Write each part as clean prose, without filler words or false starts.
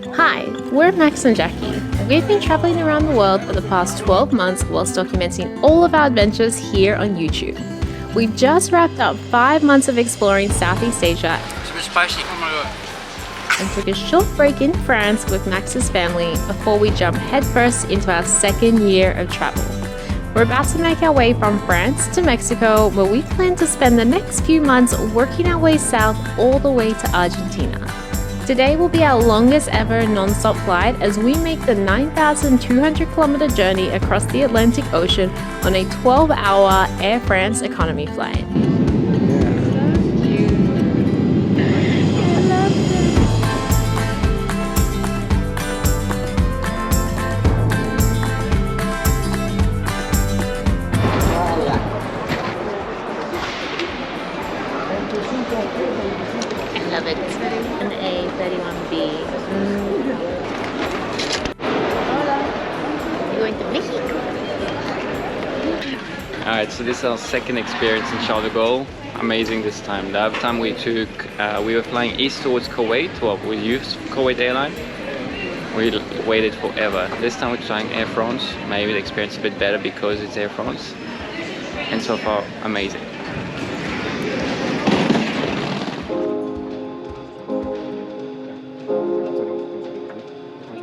Hi, we're Max and Jackie. We've been traveling around the world for the past 12 months whilst documenting all of our adventures here on YouTube. We've just wrapped up 5 months of exploring Southeast Asia and took a short break in France with Max's family before we jump headfirst into our second year of travel. We're about to make our way from France to Mexico, where we plan to spend the next few months working our way south all the way to Argentina. Today will be our longest ever non-stop flight as we make the 9,200 kilometer journey across the Atlantic Ocean on a 12-hour Air France economy flight. I love it. 31A, 31B. You're going to Mexico. Alright, so this is our second experience in Charles de Gaulle. Amazing this time. The other time we were flying east towards Kuwait. Well, we used Kuwait airline. We waited forever. This time we're flying Air France. Maybe the experience is a bit better because it's Air France. And so far, amazing.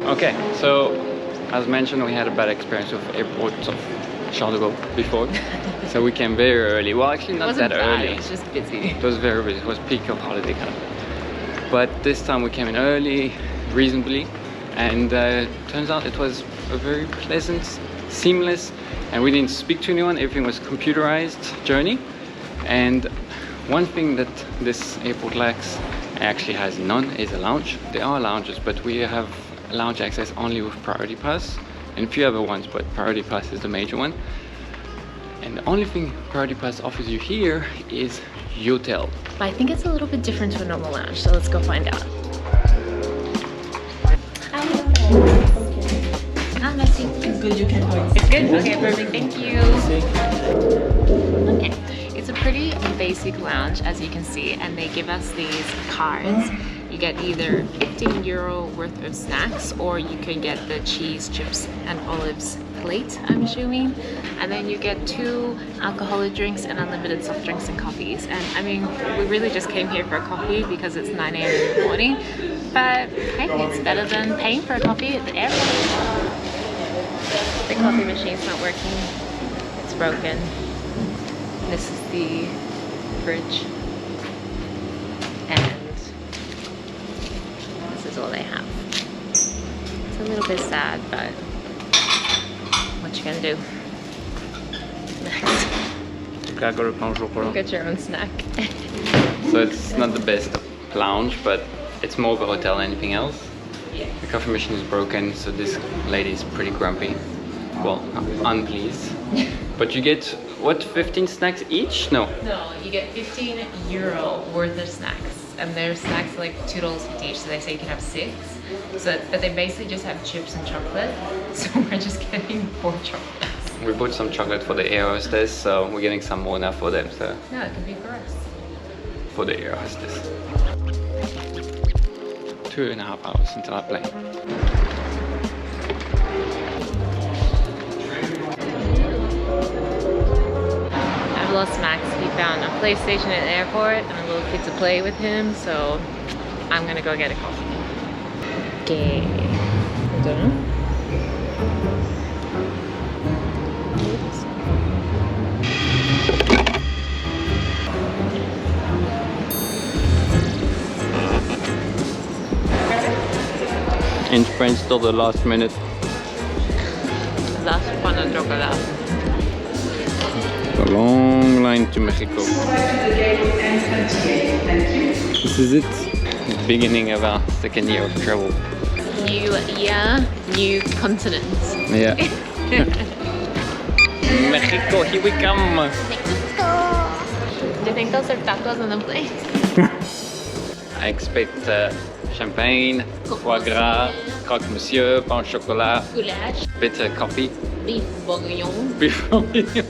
Okay, so as mentioned, we had a bad experience with airports of Charles de Gaulle before. So we came very early. Well, actually not that early. It was just busy. It was very busy. It was peak of holiday kind of. But this time we came in early, reasonably, and turns out it was a very pleasant, seamless, and we didn't speak to anyone. Everything was computerized journey. And one thing that this airport lacks, actually has none, is a lounge. There are lounges, but we have lounge access only with Priority Pass and a few other ones, but Priority Pass is the major one. And the only thing Priority Pass offers you here is hotel. But I think it's a little bit different to a normal lounge, so let's go find out. Ah, merci. It's good, you can go inside. It's good? Okay, perfect. Thank you. Okay. It's a pretty basic lounge, as you can see, and they give us these cards. You get either €15 worth of snacks, or you can get the cheese, chips and olives plate, I'm assuming. And then you get 2 alcoholic drinks and unlimited soft drinks and coffees. And I mean, we really just came here for a coffee because it's 9 AM in the morning. But hey, it's better than paying for a coffee at the airport. The coffee machine's not working. It's broken. This is the fridge. And this is all they have. It's a little bit sad, but what you gonna do? Get your own snack. So it's not the best lounge, but it's more of a hotel than anything else. Yeah. The coffee machine is broken, so this lady is pretty grumpy. Well, unpleased. But you get, what, 15 snacks each? No. No, you get €15 worth of snacks. And their snacks are like $2.50 each, so they say you can have 6. So, but they basically just have chips and chocolate. So we're just getting 4 chocolates. We bought some chocolate for the air hostess, so we're getting some more now for them. So No, it could be for us. for the air hostess. 2.5 hours until I plane. I've lost Max. He found a PlayStation at the airport and a little kid to play with him, so I'm gonna go get a coffee. Okay. I don't know. In French till the last minute. Last one on chocolate. A long line to Mexico. This is it. The beginning of our second year of travel. New year, new continent. Yeah. Mexico, here we come. Mexico! Do you think they'll serve tacos on the plane? I expect champagne, foie gras, croque monsieur, pain au chocolat, Goulash, bitter coffee, beef bourguignon. beef bourguignon.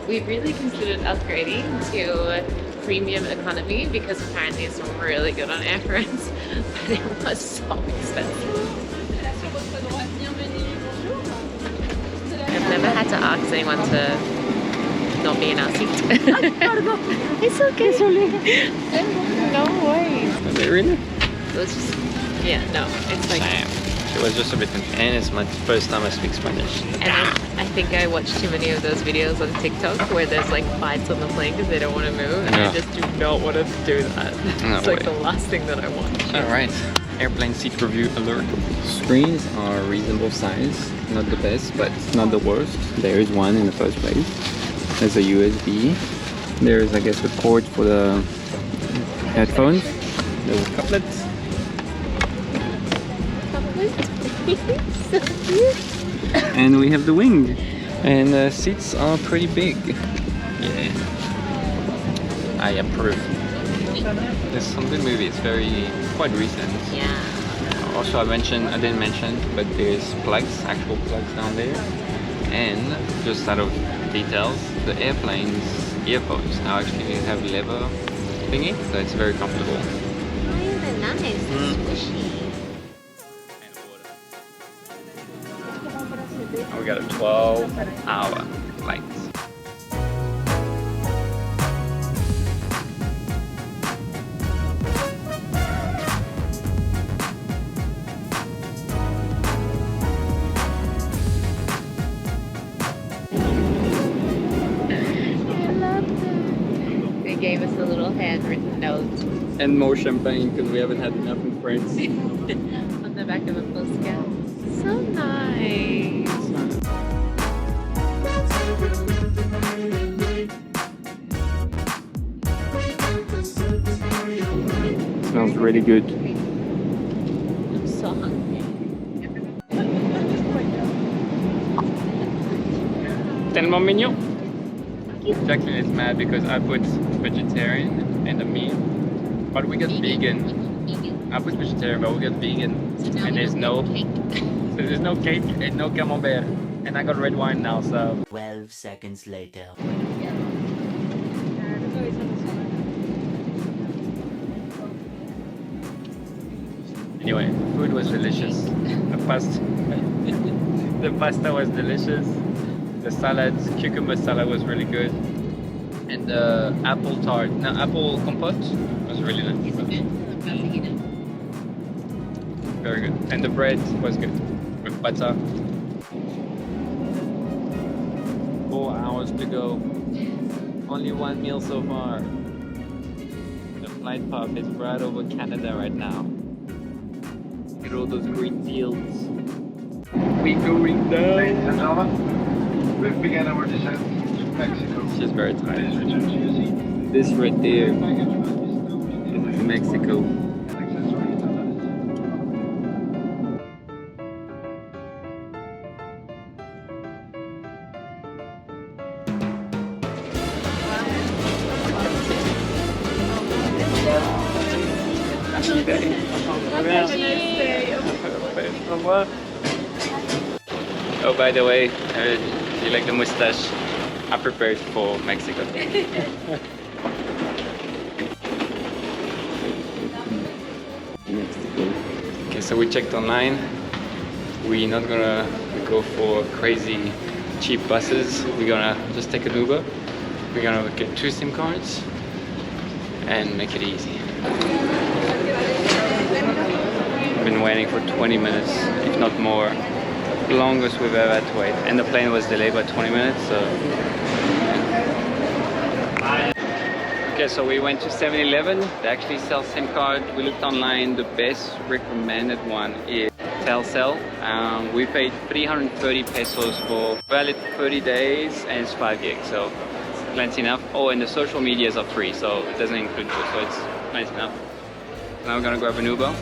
We really considered upgrading to premium economy because apparently it's really good on Air France. because it was so expensive. I've never had to ask anyone to not be in our seat. It's okay. No worries. Was it really? It was just, yeah, no, it's like... Damn. It was just a bit, and it's my first time I speak Spanish. And I think I watched too many of those videos on TikTok where there's like fights on the plane because they don't want to move, and I just do not want to do that. It's like the last thing that I want. Alright, airplane seat review alert. Screens are reasonable size, not the best, but not the worst. There is one in the first place. There's a USB. There's, I guess, a cord for the headphones. There's a couplet. So cute. And we have the wing. And the seats are pretty big. Yeah. I approve. There's some good movies, quite recent. Yeah. Also, I didn't mention, but there's actual plugs down there. And just out of details, the airplane's earphones now actually have leather thingy, so it's very comfortable. Oh, they're nice. They're squishy. And we got a 12-hour flight. They gave us a little handwritten note And more champagne because we haven't had enough in France. on the back of a postcard. So nice. Smells really good. I'm so hungry. 10 more menu. Jacqueline is mad because I put vegetarian in the meal, but we got vegan. I put vegetarian, but we got vegan, and there's no cake. So there's no cake and no camembert, and I got red wine now. So 12 seconds later. anyway, food was delicious. The pasta was delicious. The salad, cucumber salad was really good. And the apple compote was really nice. Very good. And the bread was good with butter. 4 hours to go. Only one meal so far. The flight path is right over Canada right now. Look at all those green fields. We going down. We've begun our descent to Mexico. She's very tired. Please return to your seat. This right there Baggage will is Mexico. Oh, by the way, you like the mustache? I prepared for Mexico. Okay, so we checked online. We're not gonna go for crazy cheap buses. We're gonna just take an Uber. We're gonna get 2 SIM cards and make it easy. Been waiting for 20 minutes, if not more. The longest we've ever had to wait. And the plane was delayed by 20 minutes, so... Okay, so we went to 7-Eleven. They actually sell SIM card. We looked online. The best recommended one is Telcel. We paid 330 pesos for valid 30 days and it's 5 gigs, so it's plenty enough. Oh, and the social medias are free, so it doesn't include you, so it's plenty enough. Now we're gonna grab an Uber.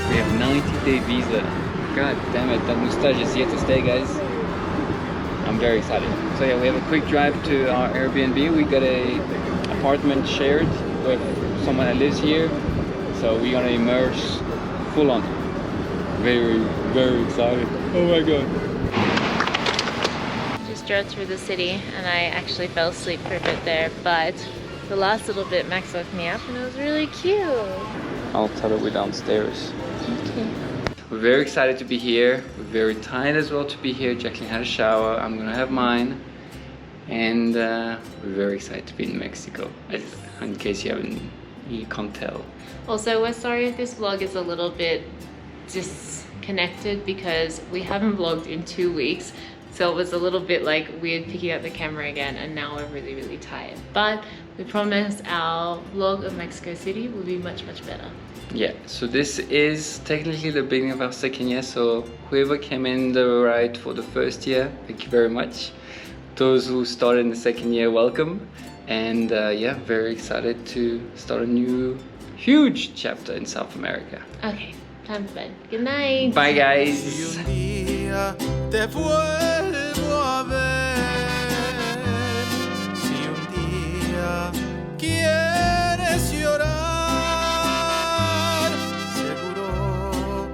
We have 90-day visa. God damn it, that mustache is here to stay, guys. I'm very excited. So yeah, we have a quick drive to our Airbnb. We got a apartment shared with someone that lives here. So we're gonna immerse full on. Very, very excited. Oh my god. Just drove through the city and I actually fell asleep for a bit there, but The last little bit Max woke me up and it was really cute. I'll tell her we're downstairs. Okay. We're very excited to be here. We're very tired as well to be here. Jacqueline had a shower. I'm gonna have mine. And we're very excited to be in Mexico. In case you can't tell. Also, we're sorry if this vlog is a little bit disconnected because we haven't vlogged in 2 weeks. So it was a little bit like weird picking up the camera again, and now we're really, really tired. But we promise our vlog of Mexico City will be much, much better. Yeah, so this is technically the beginning of our second year. So whoever came in the ride for the first year, thank you very much. Those who started in the second year, welcome. And yeah, very excited to start a new huge chapter in South America. Okay, time for bed. Good night. Bye guys. Si un día te vuelvo a ver, si un día quieres llorar, seguro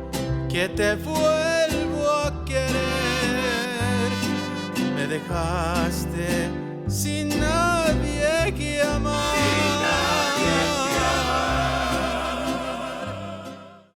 que te vuelvo a querer. Me dejaste sin nadie que amar.